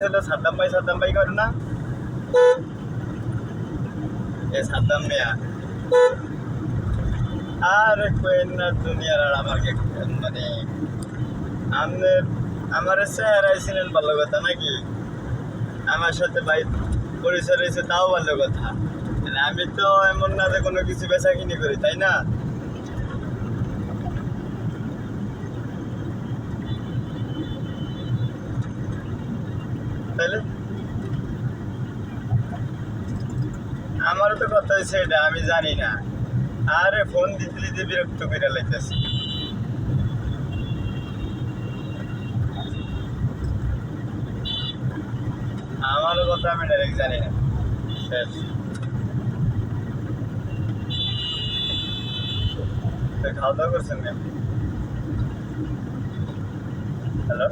সাদ্দাম ভাই করে না এ সাদ্দাম মিয়া আর কোয়েন না দুনিয়ার আর আমাকে মানে আমাদের আমার চেহারাই ছিলেন ভালো কথা নাকি আমার সাথে ভাই পরিচয় রয়েছে তাও ভালো কথা মানে আমি তো এমন না যে কোনো কিছু বেচা কিনি করি তাই না তাইলে আমারও তো কথা হয়েছে এটা আমি জানি না আরে ফোন দিতে দিতে বিরক্ত করে লাইতেছি আমারও কথা আমি ডাইরেক্ট জানি না শেষ খাওয়া দাওয়া করছেন হ্যালো